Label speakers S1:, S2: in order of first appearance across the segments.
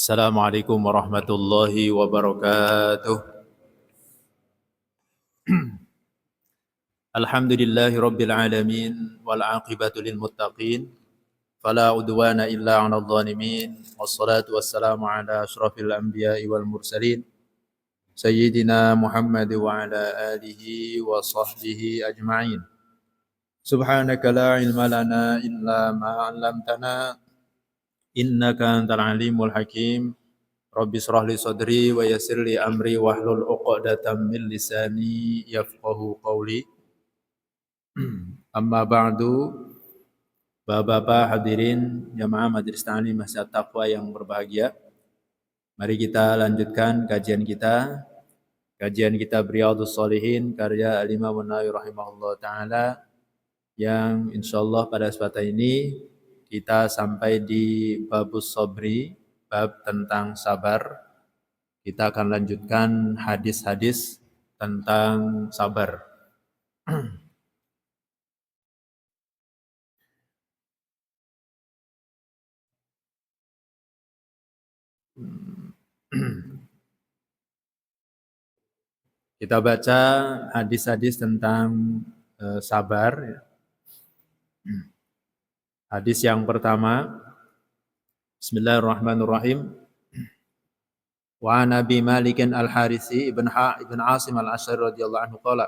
S1: Assalamualaikum warahmatullahi wabarakatuh. Alhamdulillahi rabbil alamin wal aqibatu lil muttaqin fala udwana illa 'alal zalimin wassalatu wassalamu ala asyrafil anbiya'i wal mursalin sayyidina Muhammad wa ala alihi wa sahbihi ajma'in. Subhanaka la ilma lana illa ma 'allamtana innaka antal alimul hakim. Rabbi shrah li sadri wa yassir li amri wahlul 'uqdatam min lisani yafqahu qawli. Amma ba'du, Bapak-bapak hadirin jamaah Majelis Ta'lim Masjid Taqwa yang berbahagia. Mari kita lanjutkan kajian kita. Kajian kitab Riyadhus Shalihin karya Al-Imam An-Nawawi rahimahullah taala yang insyaallah pada kesempatan ini kita sampai di babus sabri, bab tentang sabar. Kita akan lanjutkan hadis-hadis tentang sabar. Kita baca hadis-hadis tentang sabar. Hadis yang pertama, Bismillahirrahmanirrahim. Wa Nabi Malikin Al-Harisi ibn Asim Al-Asy'ari radhiyallahu anhu qala.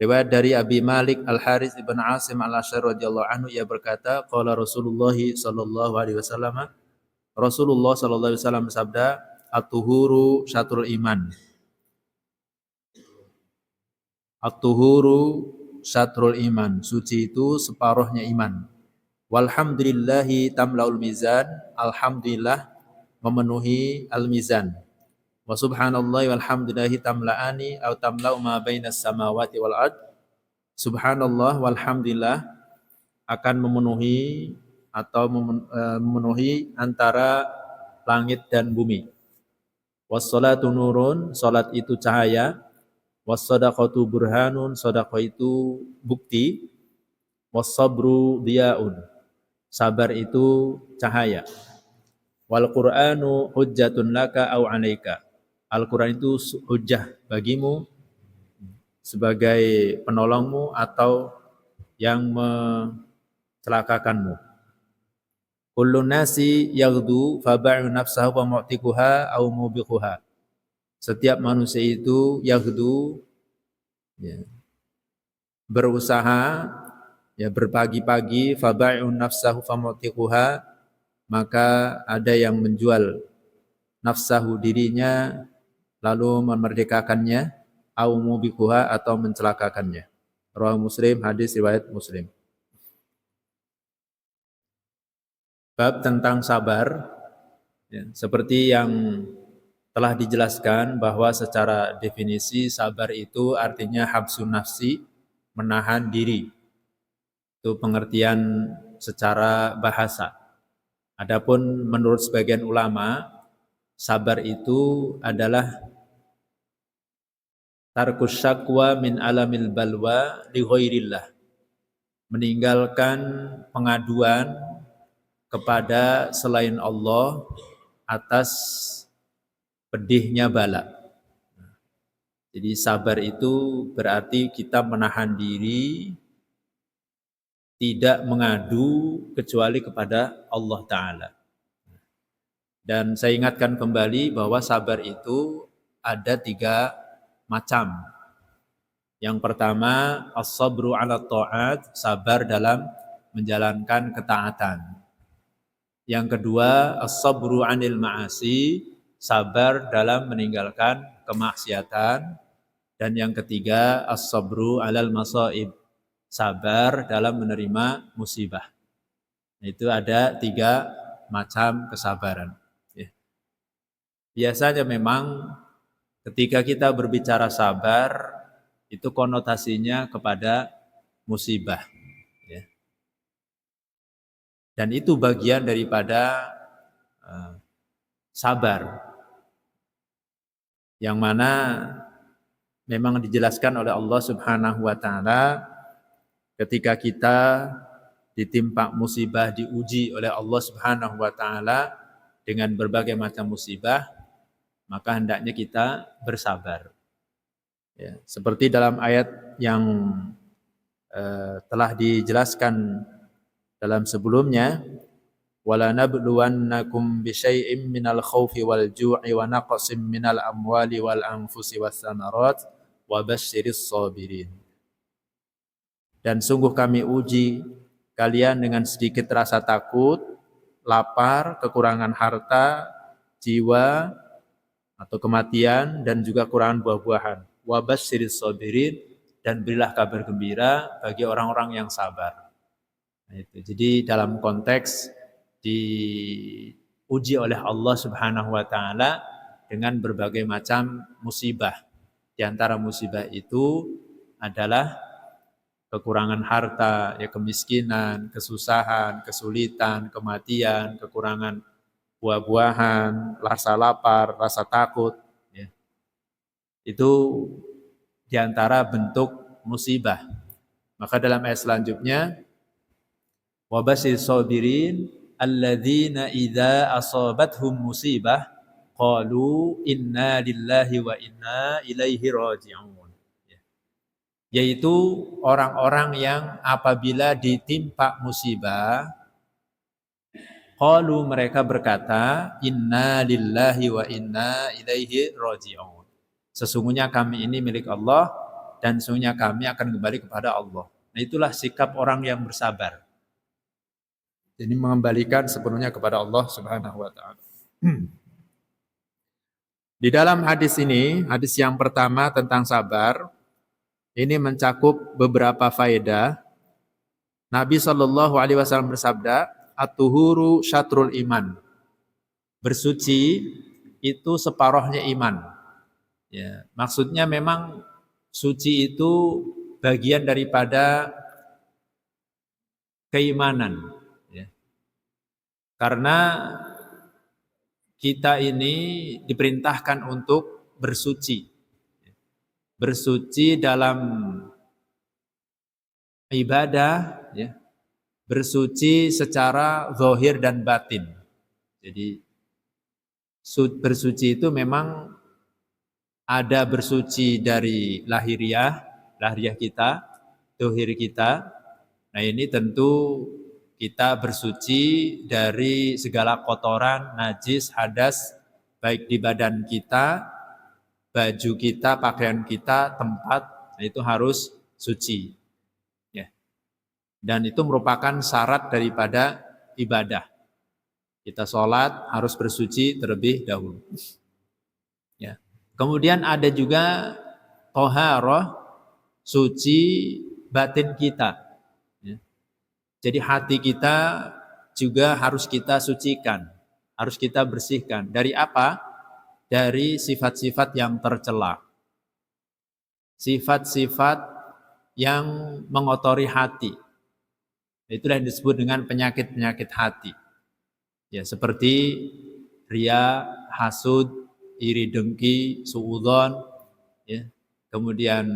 S1: Riwayat dari Abi Malik Al-Haris ibn Asim Al-Asy'ari radhiyallahu anhu, ia berkata, qala Rasulullah sallallahu alaihi wasallam, Rasulullah sallallahu alaihi wasallam bersabda, at-tuhuru syatrul iman. At-tuhuru syatrul iman, suci itu separuhnya iman. Walhamdulillahi tamlaul mizan, alhamdulillah memenuhi al-mizan. Wa subhanallahi walhamdulillahi tamla'ani atau tamla'u ma bainas samawati wal ard. Subhanallah walhamdulillah akan memenuhi atau memenuhi antara langit dan bumi. Wassalatu nurun, salat itu cahaya. Wassadaqatu burhanun, sedekah itu bukti. Wassabru diyaun, sabar itu cahaya. Wal Qur'anu hujjatun laka au 'alaika, Al-Qur'an itu hujjah bagimu sebagai penolongmu atau yang mencelakakanmu. Kullu nasi yaghdu faba'u nafsahu wa mu'tikuha au mubiquha. Setiap manusia itu yaghdu, ya, berusaha, ya, berpagi-pagi, faba'u nafsahu fa mu'tikuha, maka ada yang menjual nafsahu dirinya lalu memerdekakannya, au mubiquha atau mencelakakannya. Rawahu Muslim, hadis riwayat Muslim. Bab tentang sabar, ya, seperti yang telah dijelaskan bahwa secara definisi sabar itu artinya habsun nafsi, menahan diri. Itu pengertian secara bahasa. Adapun menurut sebagian ulama, sabar itu adalah tarkus syakwa min alamil balwa li ghairillah. Meninggalkan pengaduan kepada selain Allah atas pedihnya bala. Jadi sabar itu berarti kita menahan diri, tidak mengadu kecuali kepada Allah Ta'ala. Dan saya ingatkan kembali bahwa sabar itu ada 3 macam. Yang pertama, as-sabru 'ala ta'at, sabar dalam menjalankan ketaatan. Yang kedua, as-sabru 'anil ma'asi, sabar dalam meninggalkan kemaksiatan. Dan yang ketiga, as-sabru 'alal masaib, sabar dalam menerima musibah. Itu ada 3 macam kesabaran. Biasanya memang ketika kita berbicara sabar, itu konotasinya kepada musibah. Dan itu bagian daripada sabar, yang mana memang dijelaskan oleh Allah Subhanahu wa taala ketika kita ditimpa musibah, diuji oleh Allah Subhanahu wa taala, dengan berbagai macam musibah, maka hendaknya kita bersabar. Ya, seperti dalam ayat yang telah dijelaskan dalam sebelumnya, wala nabluwannakum bisyai'im minal khaufi wal ju'i wa naqsim minal amwali wal anfusi was samarat wa basyiris sabirin. Dan sungguh kami uji kalian dengan sedikit rasa takut, lapar, kekurangan harta, jiwa atau kematian, dan juga kekurangan buah-buahan. Wa basyiris sabirin, dan berilah kabar gembira bagi orang-orang yang sabar. Nah, itu. Jadi dalam konteks diuji oleh Allah Subhanahu wa taala dengan berbagai macam musibah. Di antara musibah itu adalah kekurangan harta, ya, kemiskinan, kesusahan, kesulitan, kematian, kekurangan buah-buahan, rasa lapar, rasa takut, ya. Itu di antara bentuk musibah. Maka dalam ayat selanjutnya, wa basyirus sabirin alladzina idza asabathum musibah qalu inna lillahi wa inna ilaihi raji'un. Yaitu orang-orang yang apabila ditimpa musibah, qalu, mereka berkata, inna lillahi wa inna ilaihi raji'un. Sesungguhnya kami ini milik Allah dan sesungguhnya kami akan kembali kepada Allah. Nah, itulah sikap orang yang bersabar. Jadi mengembalikan sepenuhnya kepada Allah Subhanahu wa taala. Di dalam hadis ini, hadis yang pertama tentang sabar, ini mencakup beberapa faedah. Nabi SAW bersabda, at-tuhuru syatrul iman. Bersuci itu separuhnya iman. Ya, maksudnya memang suci itu bagian daripada keimanan. Ya. Karena kita ini diperintahkan untuk bersuci. Bersuci dalam ibadah, ya. Bersuci secara zahir dan batin. Jadi bersuci itu memang ada bersuci dari lahiriah kita, zahir kita. Nah, ini tentu kita bersuci dari segala kotoran, najis, hadas, baik di badan kita, baju kita, pakaian kita, tempat, nah itu harus suci. Ya. Dan itu merupakan syarat daripada ibadah. Kita sholat harus bersuci terlebih dahulu. Ya. Kemudian ada juga toharoh, suci batin kita. Ya. Jadi hati kita juga harus kita sucikan, harus kita bersihkan. Dari apa? Dari sifat-sifat yang tercela. Sifat-sifat yang mengotori hati. Itulah yang disebut dengan penyakit-penyakit hati. Ya, seperti ria, hasud, iri dengki, suudzon, ya, kemudian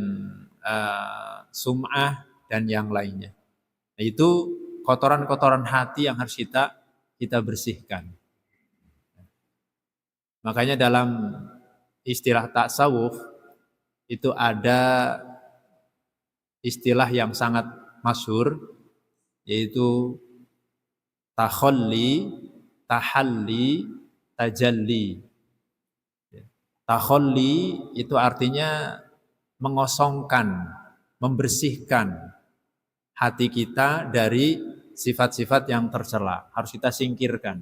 S1: sum'ah dan yang lainnya. Nah, itu kotoran-kotoran hati yang harus kita bersihkan. Makanya dalam istilah tasawuf itu ada istilah yang sangat masyhur, yaitu takhalli, tahalli, tajalli. Takhalli itu artinya mengosongkan, membersihkan hati kita dari sifat-sifat yang tercela. Harus kita singkirkan.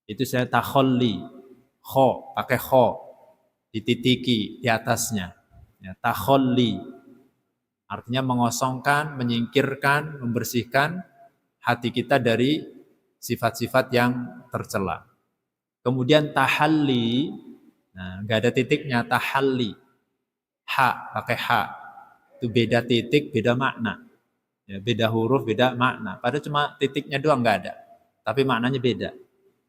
S1: Itu saya takhalli. Kho, pakai kho. Dititiki di atasnya. Ya, takhalli. Artinya mengosongkan, menyingkirkan, membersihkan hati kita dari sifat-sifat yang tercela. Kemudian tahalli. Nah, nggak ada titiknya, tahalli. Ha, pakai ha. Itu beda titik, beda makna. Ya, beda huruf, beda makna. Padahal cuma titiknya doang nggak ada. Tapi maknanya beda.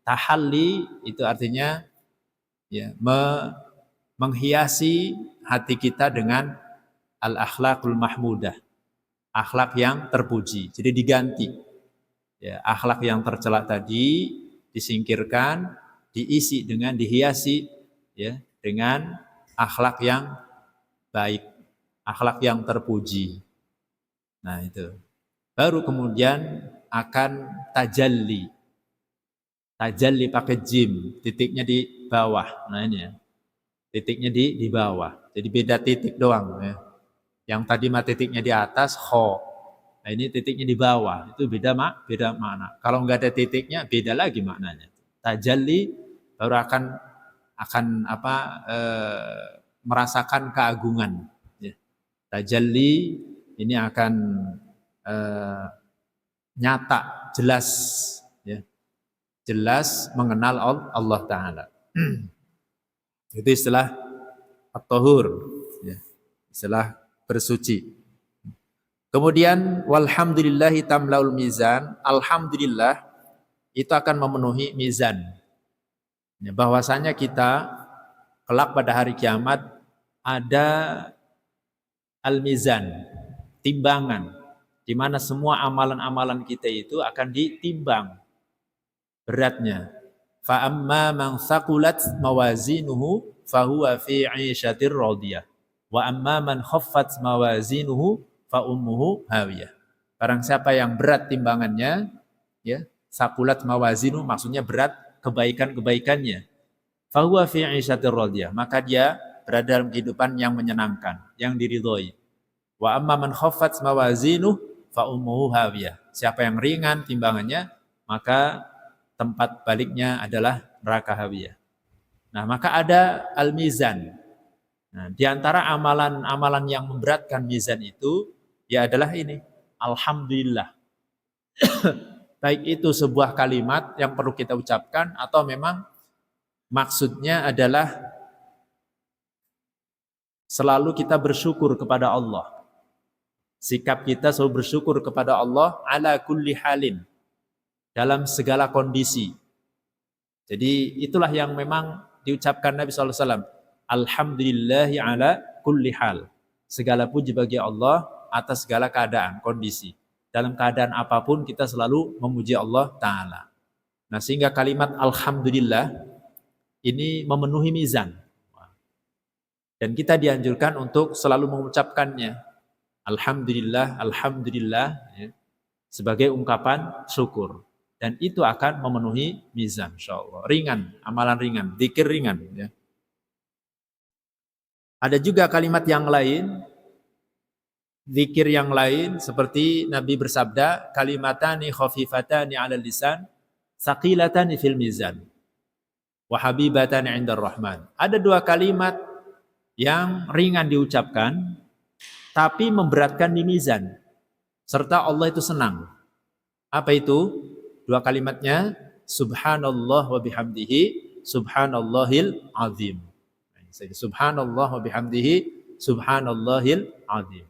S1: Tahalli itu artinya ya, menghiasi hati kita dengan al-akhlaqul mahmudah. Akhlak yang terpuji. Jadi diganti. Ya, akhlak yang tercela tadi disingkirkan, diisi dengan dihiasi ya dengan akhlak yang baik, akhlak yang terpuji. Nah, itu. Baru kemudian akan tajalli. Tajalli pakai jim, titiknya di bawah. Nah, ini ya. Titiknya di bawah. Jadi beda titik doang ya. Yang tadi mah titiknya di atas kho. Nah, ini titiknya di bawah. Itu beda makna. Kalau nggak ada titiknya beda lagi maknanya. Tajalli baru akan merasakan keagungan. Ya. Tajalli ini akan nyata, jelas, ya. Jelas mengenal Allah Ta'ala. Itu istilah at-tahur, ya. Istilah bersuci. Kemudian walhamdulillahi tamlaul mizan, alhamdulillah itu akan memenuhi mizan. Ya, bahwasanya kita kelak pada hari kiamat ada al-mizan, timbangan, di mana semua amalan-amalan kita itu akan ditimbang beratnya. Fa amma man thaqulat mawazinuhu fahuwa fi 'ishatir radiyah. Wa amma man khaffat mawazinuhu fa ummuhu hawiyah. Barang siapa yang berat timbangannya, ya, thaqulat mawazinu maksudnya berat kebaikan-kebaikannya. Fahuwa fi 'ishatir radiyah, maka dia berada dalam kehidupan yang menyenangkan, yang diridhoi. Wa amma man khaffat mawazinuhu fa ummuhu hawiyah. Siapa yang ringan timbangannya, maka tempat baliknya adalah neraka hawiyah. Nah, maka ada al-mizan. Nah, di antara amalan-amalan yang memberatkan mizan itu ya adalah ini, alhamdulillah. Baik itu sebuah kalimat yang perlu kita ucapkan atau memang maksudnya adalah selalu kita bersyukur kepada Allah. Sikap kita selalu bersyukur kepada Allah ala kulli halin, dalam segala kondisi. Jadi itulah yang memang diucapkan Nabi SAW. Alhamdulillahi ala kulli hal. Segala puji bagi Allah atas segala keadaan, kondisi. Dalam keadaan apapun kita selalu memuji Allah Ta'ala. Nah, sehingga kalimat Alhamdulillah ini memenuhi mizan. Dan kita dianjurkan untuk selalu mengucapkannya. Alhamdulillah, Alhamdulillah, ya, sebagai ungkapan syukur. Dan itu akan memenuhi mizan, insyaallah. Ringan, amalan ringan, dzikir ringan. Ya. Ada juga kalimat yang lain, dzikir yang lain, seperti Nabi bersabda, kalimatani khafifatani 'alal lisan, tsaqilatani fil mizan, wa habibatani 'indar rahman. Ada dua kalimat yang ringan diucapkan, tapi memberatkan di mizan, serta Allah itu senang. Apa itu? Dua kalimatnya, subhanallah wa bihamdihi, subhanallahil azim. Subhanallah wa bihamdihi, subhanallahil azim.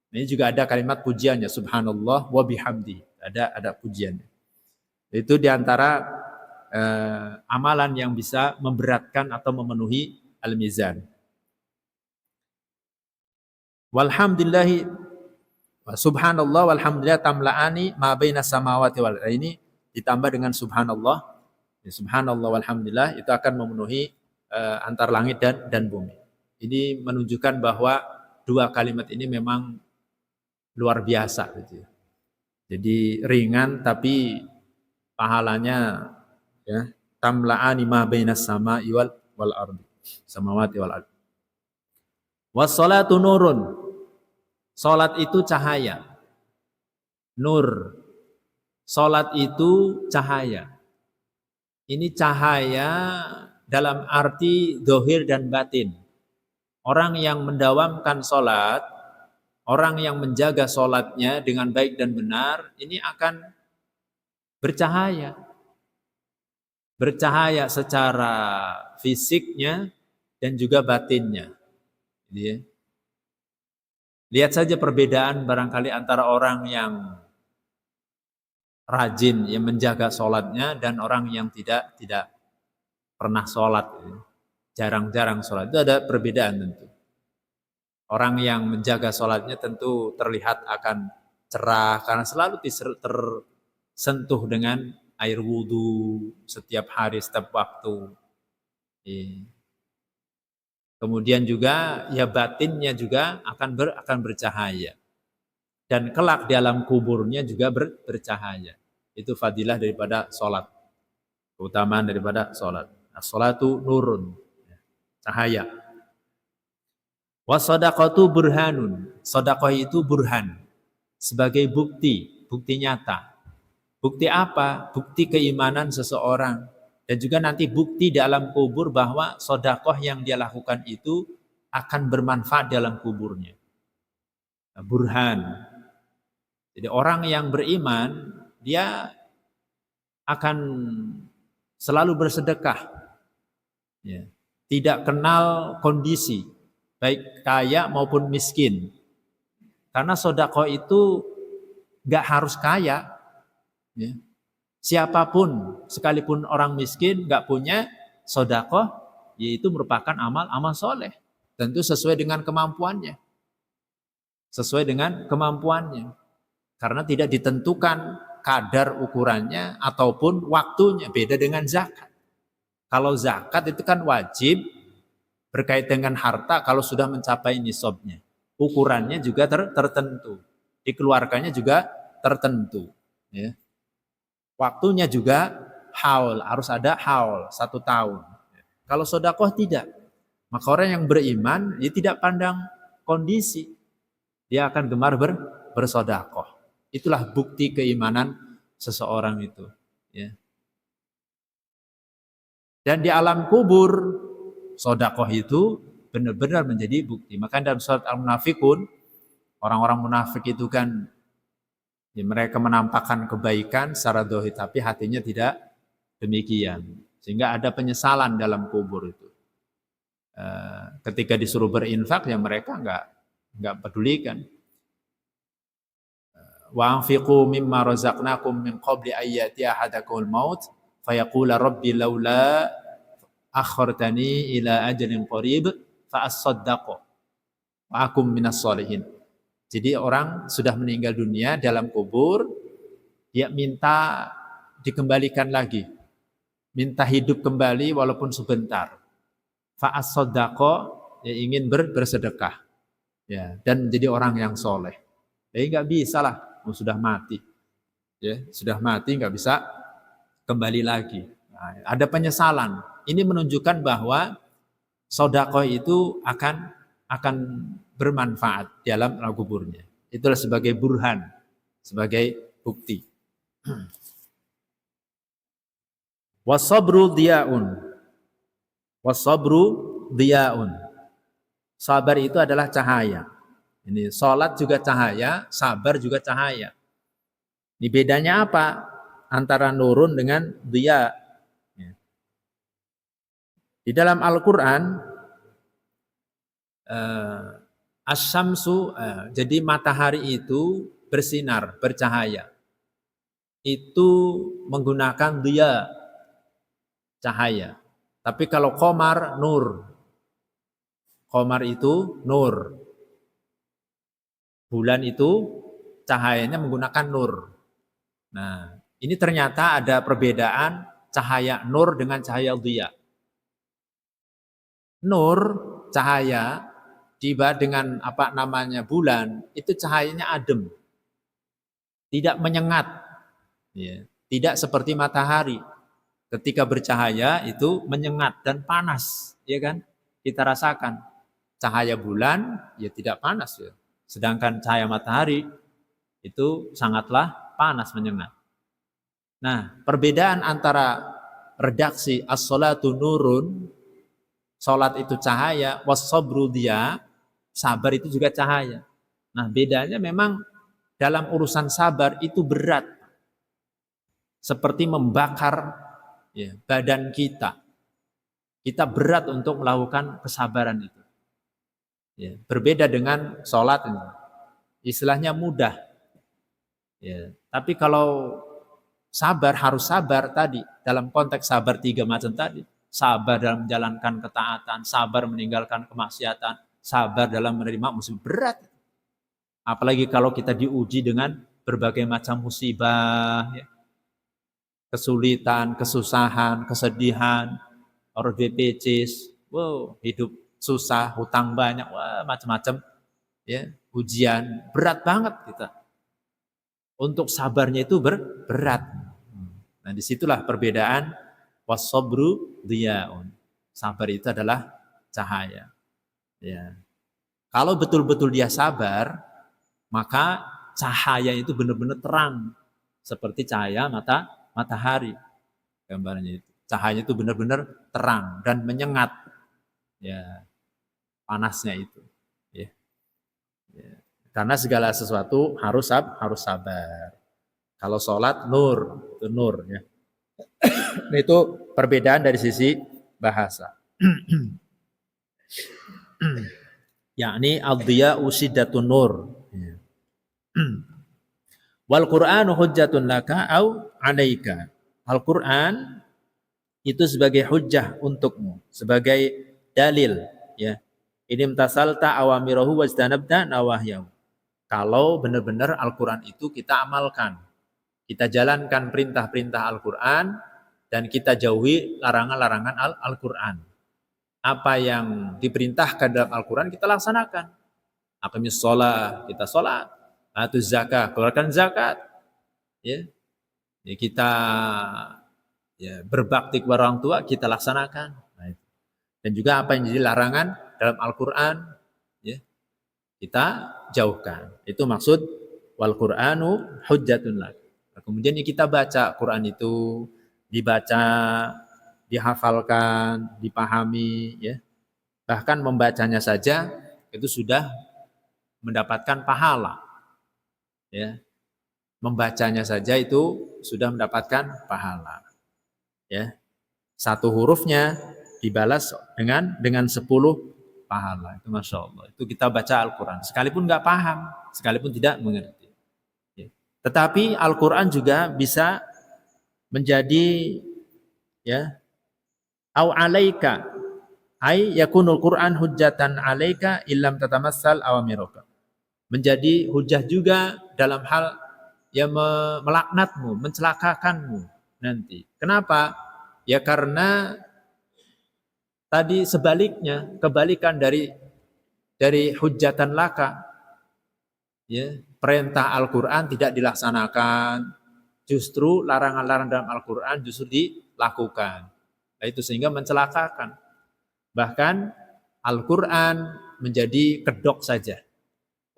S1: Ini juga ada kalimat pujiannya, subhanallah wa bihamdihi. Ada pujiannya. Itu diantara amalan yang bisa memberatkan atau memenuhi al-mizan. Walhamdulillahi subhanallah walhamdulillah tamla'ani ma baina samawati wal ardi. Ini ditambah dengan subhanallah. Ya, subhanallah walhamdulillah itu akan memenuhi antar langit dan bumi. Ini menunjukkan bahwa dua kalimat ini memang luar biasa gitu ya. Jadi ringan tapi pahalanya ya tamla'ani ma baina samai wal ardi. Samawati wal ardi. Was-salatu nurun. Salat itu cahaya. Nur. Salat itu cahaya. Ini cahaya dalam arti zahir dan batin. Orang yang mendawamkan salat, orang yang menjaga salatnya dengan baik dan benar, ini akan bercahaya. Bercahaya secara fisiknya dan juga batinnya. Jadi, ya. Lihat saja perbedaan barangkali antara orang yang rajin yang menjaga sholatnya dan orang yang tidak pernah sholat, jarang-jarang sholat. Itu ada perbedaan tentu. Orang yang menjaga sholatnya tentu terlihat akan cerah karena selalu tersentuh dengan air wudhu setiap hari, setiap waktu. Kemudian juga ya batinnya juga akan bercahaya. Dan kelak di alam kuburnya juga bercahaya. Itu fadilah daripada sholat. Keutamaan daripada sholat. As-sholatu nurun. Cahaya. Was-sodaqatu burhanun. Sodaqah itu burhan. Sebagai bukti nyata. Bukti apa? Bukti keimanan seseorang. Dan juga nanti bukti di alam kubur bahwa sedekah yang dia lakukan itu akan bermanfaat di alam kuburnya. Burhan. Jadi orang yang beriman, dia akan selalu bersedekah. Ya. Tidak kenal kondisi, baik kaya maupun miskin. Karena sedekah itu gak harus kaya. Ya. Siapapun, sekalipun orang miskin, gak punya sedekah, yaitu merupakan amal soleh. Tentu sesuai dengan kemampuannya. Sesuai dengan kemampuannya. Karena tidak ditentukan kadar ukurannya ataupun waktunya. Beda dengan zakat. Kalau zakat itu kan wajib berkait dengan harta kalau sudah mencapai nisabnya. Ukurannya juga tertentu. Dikeluarkannya juga tertentu. Ya. Waktunya juga haul, harus ada haul, 1 tahun. Kalau sedekah tidak. Maka orang yang beriman, dia tidak pandang kondisi. Dia akan gemar bersedekah. Itulah bukti keimanan seseorang itu. Ya. Dan di alam kubur, sedekah itu benar-benar menjadi bukti. Maka dalam surat Al-Munafikun, orang-orang munafik itu kan ya, mereka menampakkan kebaikan secara zahir, tapi hatinya tidak demikian. Sehingga ada penyesalan dalam kubur itu. Ketika disuruh berinfak, ya mereka enggak pedulikan. Wa anfiqu mimma razaqnakum min qabli ayyati ahadakumul maut fayaqula rabbi laula akhartani ila ajalin qarib fa asaddaqu wa akum minas sholihin. Jadi orang sudah meninggal dunia dalam kubur, dia minta dikembalikan lagi. Minta hidup kembali walaupun sebentar. Fa'as-sodaqo, ya ingin bersedekah. Ya, dan menjadi orang yang soleh. Jadi nggak bisa lah, sudah mati. Ya, sudah mati nggak bisa kembali lagi. Nah, ada penyesalan. Ini menunjukkan bahwa sedekah itu akan bermanfaat di alam kuburnya. Itulah sebagai burhan, sebagai bukti. Wasabru diyaun. Wasabru diyaun. Sabar itu adalah cahaya. Ini salat juga cahaya, sabar juga cahaya. Ini bedanya apa? Antara nurun dengan diya. Di dalam Al-Quran, Asy-syamsu, jadi matahari itu bersinar, bercahaya. Itu menggunakan diya, cahaya. Tapi kalau qamar, nur. Qamar itu nur. Bulan itu cahayanya menggunakan nur. Nah, ini ternyata ada perbedaan cahaya nur dengan cahaya diya. Nur, cahaya, tiba dengan bulan, itu cahayanya adem. Tidak menyengat. Ya, tidak seperti matahari. Ketika bercahaya itu menyengat dan panas, ya kan? Kita rasakan. Cahaya bulan ya tidak panas ya. Sedangkan cahaya matahari itu sangatlah panas, menyengat. Nah, perbedaan antara redaksi as-sholatu nurun, salat itu cahaya, was-sabru diya, sabar itu juga cahaya. Nah, bedanya memang dalam urusan sabar itu berat. Seperti membakar ya, badan kita. Kita berat untuk melakukan kesabaran itu. Ya, berbeda dengan sholat ini. Istilahnya mudah. Ya, tapi kalau sabar, harus sabar tadi. Dalam konteks sabar 3 macam tadi. Sabar dalam menjalankan ketaatan, sabar meninggalkan kemaksiatan, sabar dalam menerima musibah, berat. Apalagi kalau kita diuji dengan berbagai macam musibah. Ya. kesulitan, kesusahan, kesedihan, orang BPC, wow, hidup susah, hutang banyak, wah macam-macam, ya, ujian berat banget kita. Untuk sabarnya itu berat. Nah, disitulah perbedaan wasobru diyaun. Sabar itu adalah cahaya. Ya. Kalau betul-betul dia sabar, maka cahaya itu benar-benar terang, seperti cahaya matahari. Gambarnya itu. Cahaya itu benar-benar terang dan menyengat. Ya, panasnya itu. Ya. Ya. Karena segala sesuatu harus sabar. Kalau sholat nur, itu nur. Ya. Nah, itu perbedaan dari sisi bahasa. Yakni ad-diya'u siddatun nur. Wal Qur'anu hujjatun laka au 'alaika. Al-Qur'an itu sebagai hujjah untukmu, sebagai dalil, ya. Ini imtasalta awamirahu wajtanabta nawahyahu. Kalau benar-benar Al-Qur'an itu kita amalkan, kita jalankan perintah-perintah Al-Qur'an dan kita jauhi larangan-larangan Al-Qur'an. Apa yang diperintahkan dalam Al-Qur'an kita laksanakan. Aqimis shalah, kita salat. Atuz zakah, keluarkan zakat. Ya. Ya, kita ya, berbakti kepada orang tua kita laksanakan. Nah, itu. Dan juga apa yang jadi larangan dalam Al-Qur'an, ya, kita jauhkan. Itu maksud wal Qur'anu hujjatun lak. Kemudian kita baca Quran itu, dibaca, dihafalkan, dipahami, ya. Bahkan membacanya saja itu sudah mendapatkan pahala. Ya. Membacanya saja itu sudah mendapatkan pahala. Ya. Satu hurufnya dibalas dengan 10 pahala. Itu Masya Allah. Itu kita baca Al-Quran. Sekalipun nggak paham, sekalipun tidak mengerti. Ya. Tetapi Al-Quran juga bisa menjadi, ya, au alaika, ai yakunul Quran hujjatan alaika illam tatamassal awamiroka. Menjadi hujah juga dalam hal yang melaknatmu, mencelakakanmu nanti. Kenapa? Ya karena tadi sebaliknya, kebalikan dari hujjatan laka. Ya, perintah Al-Qur'an tidak dilaksanakan, justru larangan-larangan dalam Al-Qur'an justru dilakukan. Nah, itu sehingga mencelakakan. Bahkan Al-Qur'an menjadi kedok saja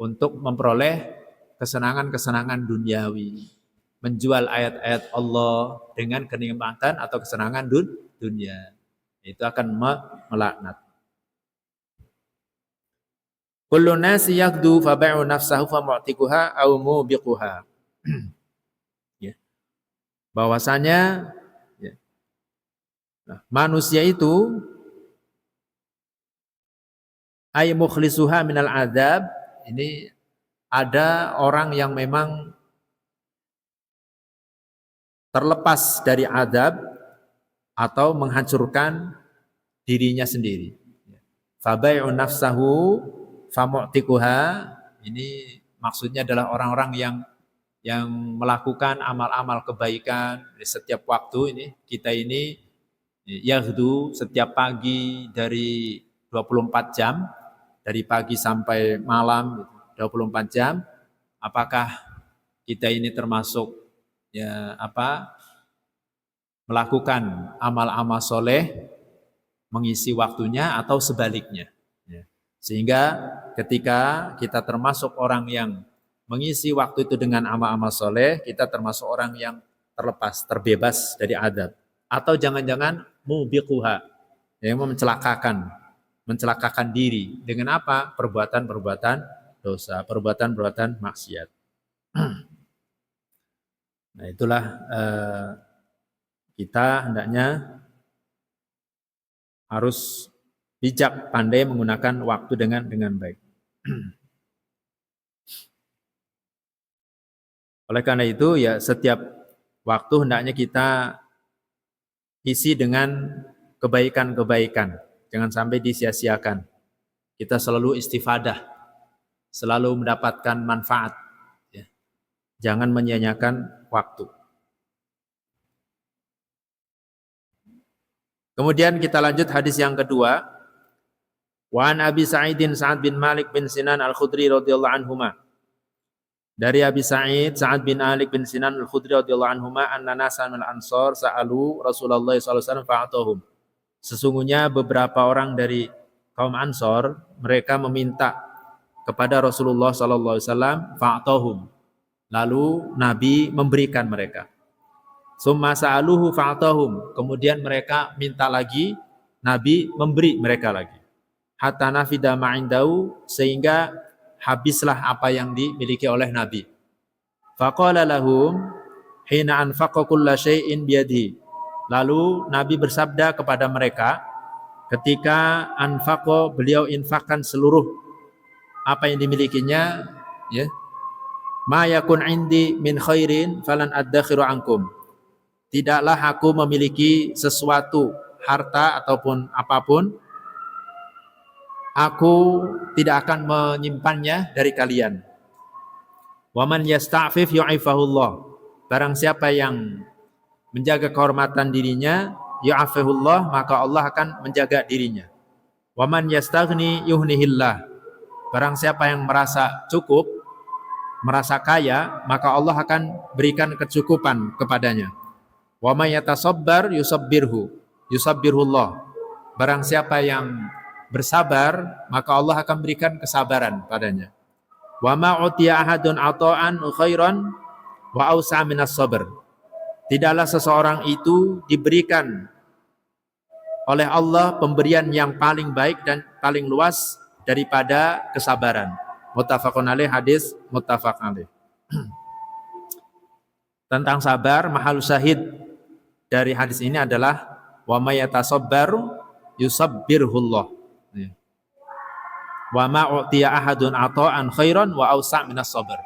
S1: untuk memperoleh kesenangan-kesenangan duniawi. Menjual ayat-ayat Allah dengan kenikmatan atau kesenangan dunia. Itu akan melaknat. Kullu nasi yaghdu fa bai'u nafsahu fa mu'tikuha aw mubiquha. Ya. Bahwasanya, ya, manusia itu ay mukhlisuha minal adzab, ini ada orang yang memang terlepas dari adab atau menghancurkan dirinya sendiri. Fabai'u nafsahu famu'tikuha, ini maksudnya adalah orang-orang yang melakukan amal-amal kebaikan di setiap waktu. Ini kita ini yaghdu setiap pagi dari 24 jam, dari pagi sampai malam 24 jam. Apakah kita ini termasuk, ya, melakukan amal-amal soleh, mengisi waktunya, atau sebaliknya. Ya. Sehingga ketika kita termasuk orang yang mengisi waktu itu dengan amal-amal soleh, kita termasuk orang yang terlepas, terbebas dari adab. Atau jangan-jangan mubiquha, yang mencelakakan diri. Dengan apa? Perbuatan-perbuatan dosa, perbuatan-perbuatan maksiat. Nah, itulah kita hendaknya harus bijak, pandai menggunakan waktu dengan baik. Oleh karena itu, ya, setiap waktu hendaknya kita isi dengan kebaikan-kebaikan. Jangan sampai disia-siakan. Kita selalu istifadah, selalu mendapatkan manfaat. Ya. Jangan menyia-nyiakan waktu. Kemudian kita lanjut hadis yang kedua. Wa an Abi Sa'idin Sa'ad bin Malik bin Sinan Al-Khudri radhiyallahu anhuma. Dari Abi Sa'id Sa'ad bin Malik bin Sinan Al-Khudri radhiyallahu anhuma anna nasan min ansor sa'alu Rasulullah sallallahu alaihi wasallam fa'atahum. Sesungguhnya beberapa orang dari kaum Ansor mereka meminta kepada Rasulullah sallallahu alaihi wasallam fa'atahum. Lalu Nabi memberikan mereka. Summa sa'aluhu fa'atahum. Kemudian mereka minta lagi, Nabi memberi mereka lagi. Hatta nafida ma'indau, sehingga habislah apa yang dimiliki oleh Nabi. Faqala lahum hina anfaqa kulla syai'in biyadihi. Lalu Nabi bersabda kepada mereka ketika anfaqa, beliau infakkan seluruh apa yang dimilikinya, ya. Ma yakun indi min khairin falan addakhiru ankum. Tidaklah aku memiliki sesuatu harta ataupun apapun, aku tidak akan menyimpannya dari kalian. Wa man yasta'fif yu'ifahullah. Barang siapa yang menjaga kehormatan dirinya, yu'afihullah, maka Allah akan menjaga dirinya. Wa man yastaghni yuhnihillah. Barang siapa yang merasa cukup, merasa kaya, maka Allah akan berikan kecukupan kepadanya. Wa may yatasabbar yusabbirhullah. Barang siapa yang bersabar, maka Allah akan berikan kesabaran padanya. Wa ma utiya ahadun ata'an khairan wa ausa minas sabr. Tidaklah seseorang itu diberikan oleh Allah pemberian yang paling baik dan paling luas daripada kesabaran. Muttafaqun alaih, hadis muttafaq alaih. Tentang sabar, mahal syahid dari hadis ini adalah wa may yatasabbaru yusabbirhullah. Wa ma u'tiya ahadun ata'an khairan wa ausa' minas sabr.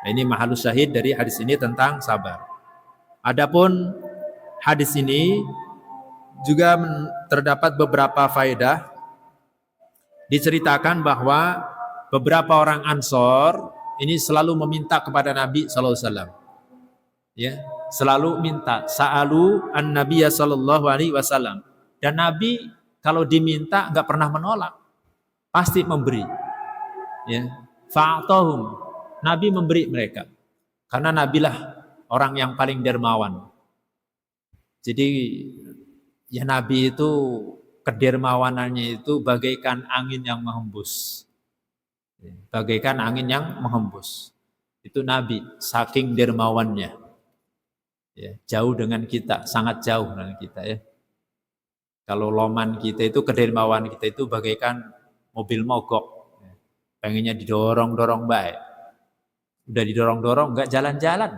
S1: Nah, ini mahal syahid dari hadis ini tentang sabar. Adapun hadis ini juga terdapat beberapa faedah. Diceritakan bahwa beberapa orang Ansor ini selalu meminta kepada Nabi sallallahu alaihi wasallam. Ya, selalu minta, sa'alu an-nabiyya sallallahu alaihi wasallam. Dan Nabi kalau diminta enggak pernah menolak, pasti memberi. Ya, fa'atahum. Nabi memberi mereka. Karena Nabilah orang yang paling dermawan. Jadi ya Nabi itu kedermawanannya itu bagaikan angin yang menghembus. Bagaikan angin yang menghembus. Itu Nabi, saking dermawannya. Ya, jauh dengan kita, sangat jauh dengan kita ya. Kalau loman kita itu, kedermawan kita itu bagaikan mobil mogok. Pengennya didorong-dorong baik. Udah didorong-dorong, enggak jalan-jalan.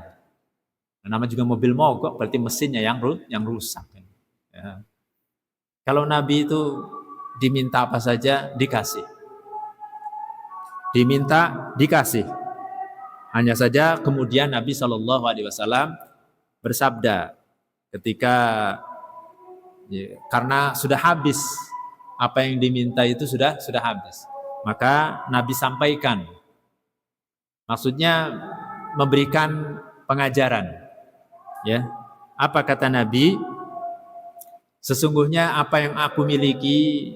S1: Nama juga mobil mogok, berarti mesinnya yang rusak. Ya. Kalau Nabi itu diminta apa saja, dikasih. Diminta, dikasih. Hanya saja kemudian Nabi SAW bersabda ketika karena sudah habis apa yang diminta itu sudah habis, maka Nabi sampaikan, maksudnya memberikan pengajaran. Ya, apa kata Nabi? Sesungguhnya apa yang aku miliki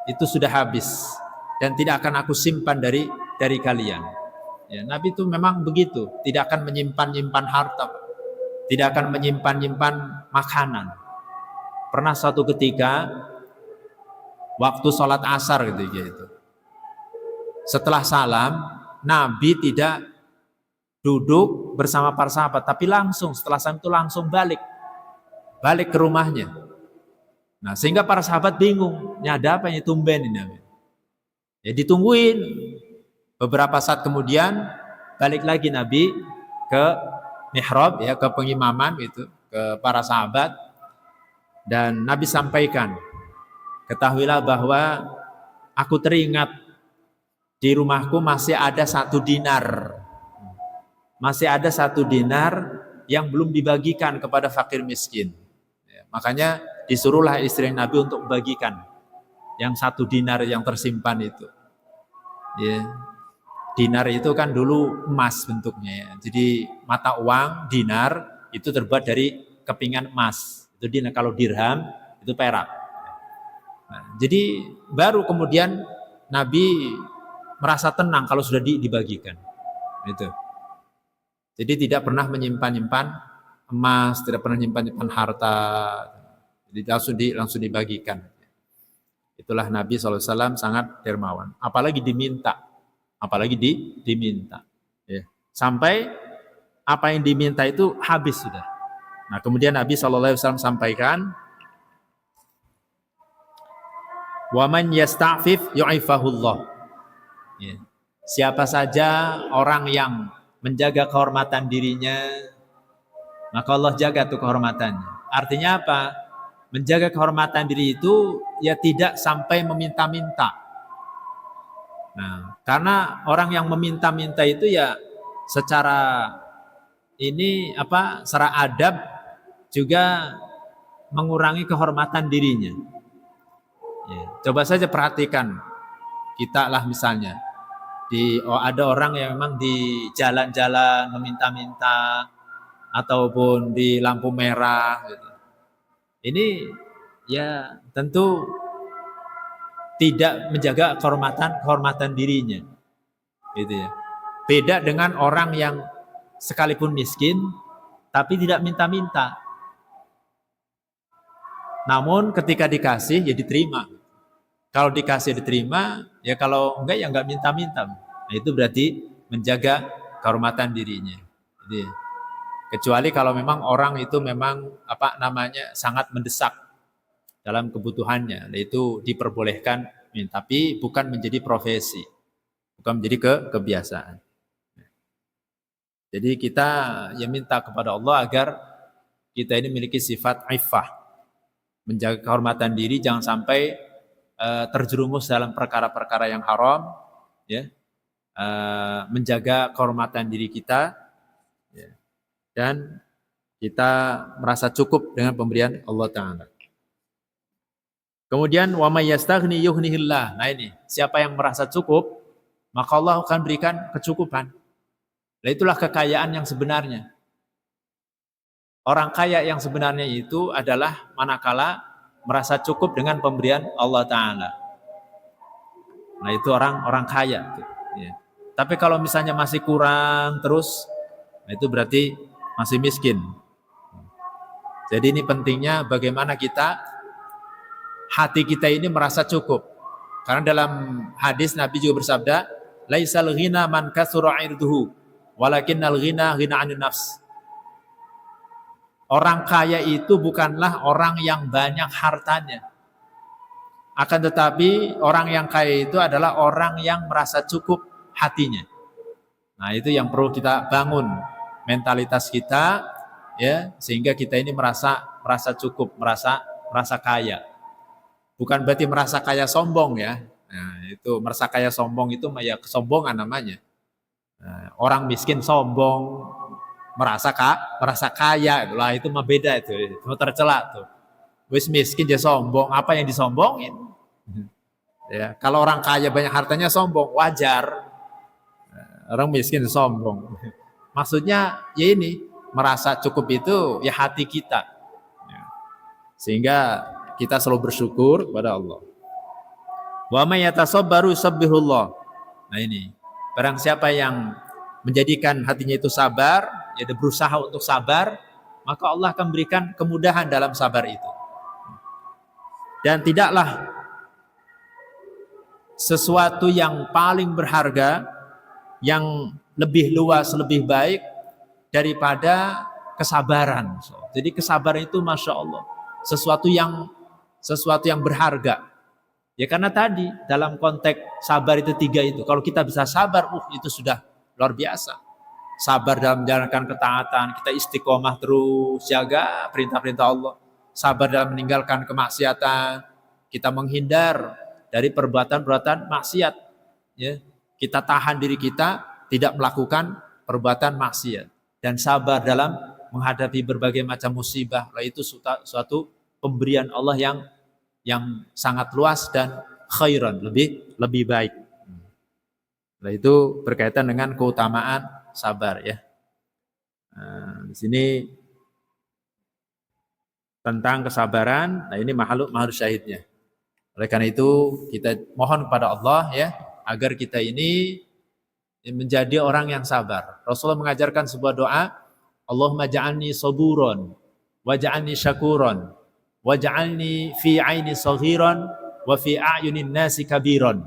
S1: itu sudah habis dan tidak akan aku simpan dari kalian. Ya, Nabi itu memang begitu, tidak akan menyimpan harta, tidak akan menyimpan makanan. Pernah suatu ketika waktu sholat asar gitu. Setelah salam, Nabi tidak duduk bersama para sahabat, tapi langsung setelah salam itu langsung balik ke rumahnya. Nah, sehingga para sahabat bingung, ini ada apa ini tumben ini Nabi. Ya ditungguin. Beberapa saat kemudian balik lagi Nabi ke mihrab, ya, ke pengimaman itu, ke para sahabat, dan Nabi sampaikan, ketahuilah bahwa aku teringat di rumahku masih ada 1 dinar. Masih ada 1 dinar yang belum dibagikan kepada fakir miskin. Ya, makanya disuruhlah istri Nabi untuk membagikan yang 1 dinar yang tersimpan itu. Ya. Dinar itu kan dulu emas bentuknya ya. Jadi mata uang dinar itu terbuat dari kepingan emas. Itu dinar. Kalau dirham itu perak. Nah, jadi baru kemudian Nabi merasa tenang kalau sudah dibagikan. Itu. Jadi tidak pernah menyimpan-nyimpan emas, tidak pernah menyimpan-nyimpan harta. Jadi langsung dibagikan. Itulah Nabi SAW sangat dermawan. Apalagi diminta. Diminta. Ya. Sampai apa yang diminta itu habis sudah. Nah, kemudian Nabi SAW sampaikan, "Wa man yasta'fif yu'ifahullah." Ya. Siapa saja orang yang menjaga kehormatan dirinya, maka Allah jaga tuh kehormatannya. Artinya apa? Menjaga kehormatan diri itu ya tidak sampai meminta-minta. Nah, karena orang yang meminta-minta itu ya secara secara adab juga mengurangi kehormatan dirinya. Ya, coba saja perhatikan kita lah misalnya ada orang yang memang di jalan-jalan meminta-minta ataupun di lampu merah gitu. Ini ya tentu tidak menjaga kehormatan dirinya. Gitu ya. Beda dengan orang yang sekalipun miskin tapi tidak minta-minta. Namun ketika dikasih ya diterima. Kalau dikasih diterima, ya kalau enggak ya enggak minta-minta. Nah, itu berarti menjaga kehormatan dirinya. Jadi, kecuali kalau memang orang itu memang sangat mendesak dalam kebutuhannya, itu diperbolehkan, tapi bukan menjadi profesi, bukan menjadi kebiasaan. Jadi kita ya minta kepada Allah agar kita ini memiliki sifat iffah, menjaga kehormatan diri, jangan sampai terjerumus dalam perkara-perkara yang haram, ya, menjaga kehormatan diri kita, ya, dan kita merasa cukup dengan pemberian Allah Ta'ala. Kemudian wa may yastaghni yughnihillah. Nah ini, siapa yang merasa cukup, maka Allah akan berikan kecukupan. Nah, itulah kekayaan yang sebenarnya. Orang kaya yang sebenarnya itu adalah manakala merasa cukup dengan pemberian Allah Ta'ala. Nah itu orang kaya. Ya. Tapi kalau misalnya masih kurang terus, nah itu berarti masih miskin. Jadi ini pentingnya bagaimana hati kita ini merasa cukup. Karena dalam hadis Nabi juga bersabda, laisal ghina man katsura irduhu, walakinnal ghina ghina 'anil nafs. Orang kaya itu bukanlah orang yang banyak hartanya. Akan tetapi orang yang kaya itu adalah orang yang merasa cukup hatinya. Nah, itu yang perlu kita bangun mentalitas kita, ya, sehingga kita ini merasa cukup, merasa kaya. Bukan berarti merasa kaya sombong ya. Nah, itu merasa kaya sombong itu ya kesombongan namanya. Nah, orang miskin sombong, merasa kaya, lah itu mah beda itu tercela tuh. Wis miskin dia sombong, apa yang disombongin? Ya, kalau orang kaya banyak hartanya sombong, wajar. Orang miskin sombong. Maksudnya ya ini, merasa cukup itu ya hati kita. Ya. Sehingga kita selalu bersyukur kepada Allah. Wa may yatasabbaru yusabbihullah. Nah ini, barang siapa yang menjadikan hatinya itu sabar, ya berusaha untuk sabar, maka Allah akan berikan kemudahan dalam sabar itu. Dan tidaklah sesuatu yang paling berharga, yang lebih luas, lebih baik daripada kesabaran. Jadi kesabaran itu Masya Allah sesuatu yang berharga. Ya karena tadi dalam konteks sabar itu 3 itu. Kalau kita bisa sabar, itu sudah luar biasa. Sabar dalam menjalankan ketaatan, kita istiqomah terus, jaga perintah-perintah Allah. Sabar dalam meninggalkan kemaksiatan, kita menghindar dari perbuatan-perbuatan maksiat. Ya, kita tahan diri kita tidak melakukan perbuatan maksiat. Dan sabar dalam menghadapi berbagai macam musibah. Itu suatu pemberian Allah yang sangat luas dan khairan, lebih baik. Nah, itu berkaitan dengan keutamaan sabar ya. Nah, di sini tentang kesabaran. Nah, ini makhluk syahidnya. Oleh karena itu kita mohon kepada Allah ya agar kita ini menjadi orang yang sabar. Rasulullah mengajarkan sebuah doa, Allahumma ja'alni saburon waj'alni syakuron waj'alni fi aini saghiran wa fi a'yunin nasi kabiron.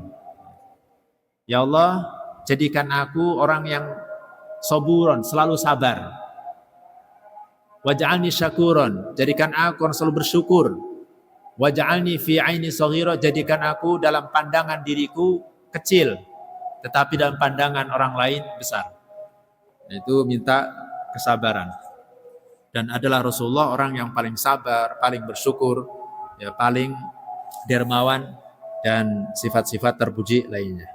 S1: Ya Allah, jadikan aku orang yang saburon, selalu sabar. Waj'alni syakuron, jadikan aku orang selalu bersyukur. Waj'alni fi aini saghira, jadikan aku dalam pandangan diriku kecil, tetapi dalam pandangan orang lain besar. Itu minta kesabaran. Dan adalah Rasulullah orang yang paling sabar, paling bersyukur, ya paling dermawan dan sifat-sifat terpuji lainnya.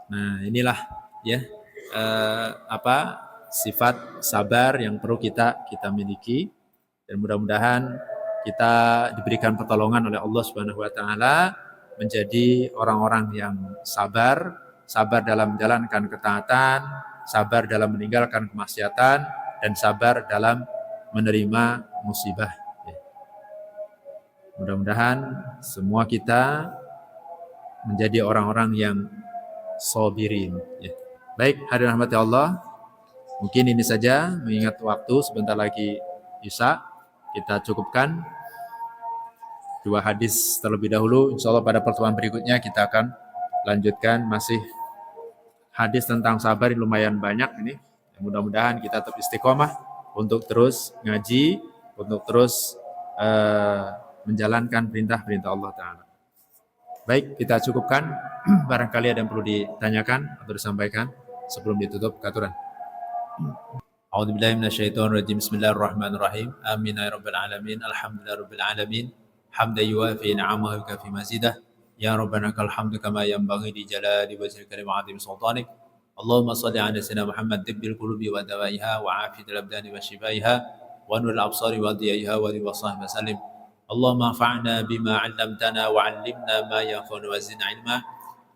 S1: Nah, inilah ya sifat sabar yang perlu kita miliki, dan mudah-mudahan kita diberikan pertolongan oleh Allah Subhanahu wa taala menjadi orang-orang yang sabar dalam menjalankan ketaatan, sabar dalam meninggalkan kemaksiatan, dan sabar dalam menerima musibah. Mudah-mudahan semua kita menjadi orang-orang yang sabirin. Baik, hadirin rahmati Allah, mungkin ini saja, mengingat waktu sebentar lagi Isya, kita cukupkan 2 hadis terlebih dahulu. Insya Allah pada pertemuan berikutnya kita akan lanjutkan masih hadis tentang sabar yang lumayan banyak ini. Mudah-mudahan kita tetap istiqomah untuk terus ngaji, untuk terus menjalankan perintah-perintah Allah Ta'ala. Baik, kita cukupkan. Barangkali ada yang perlu ditanyakan atau disampaikan sebelum ditutup katuran. A'udzubillahi minasyaitonirrajim. Bismillahirrahmanirrahim. Amin ya rabbal alamin. Alhamdulillahirabbil alamin. Hamdan yuwafi ni'amahu wa yukafi mazidah. Ya rabbana kal hamdu kama yanbaghi li jalali wajhika karim 'azimi sultanik. Allahumma shalli 'ala sayyidina Muhammad tibbil qulubi wa dawaiha wa 'afiyatil abdani wa shifaiha wa nuril absari wa diyaiha wa li wasahbihi wasallim. Allahumma anfa'na bima 'allamtana wa 'allimna ma yanfa'una wa zidna 'ilma.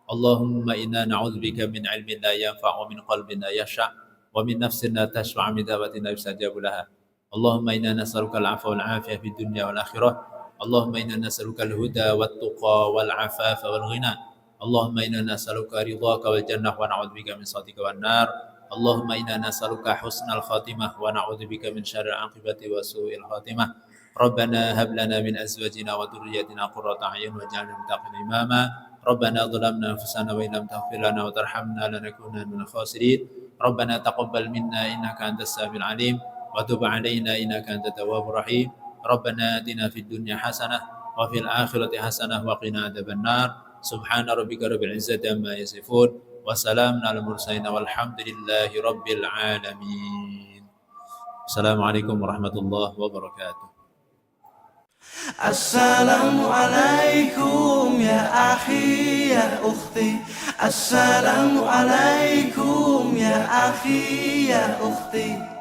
S1: Allahumma inna na'udzubika min 'ilmin la yanfa' wa min qalbin la yakhsha' wa min nafsin la tashfa' min dawatin la yustajabu laha. Allahumma inna nas'aluka al-'afwa wal 'afiyah fid dunya wal akhirah. Allahumma inna nas'aluka al-huda wat tuqa wal 'afafa wal ghina. Allahumma inna nas'aluka ridhaka wal jannah wa na'udzubika min sakhatika wan nar. Allahumma inna nas'aluka husnal khatimah wa na'udzubika min syarril 'aqibati wa su'il khatimah. Rabbana hab lana min azwajina wa dhurriyyatina qurrata a'yun waj'alna lil muttaqina imama. Rabbana dhalamna anfusana wa illam taghfir lana wa tarhamna lanakunanna minal khasirin. Rabbana taqabbal minna innaka antas samiul 'alim wa tub 'alaina innaka antat tawwabur rahim. Rabbana atina fid dunya hasanah wa fil akhirati hasanah wa qina adzabannar. Subhana rabbika rabbil izzati amma yasifun wa salamun 'alal mursalin walhamdulillahi rabbil alamin. Assalamualaikum warahmatullahi wabarakatuh.
S2: Assalamualaikum ya akhi ya ukhti. Assalamualaikum ya akhi ya ukhti.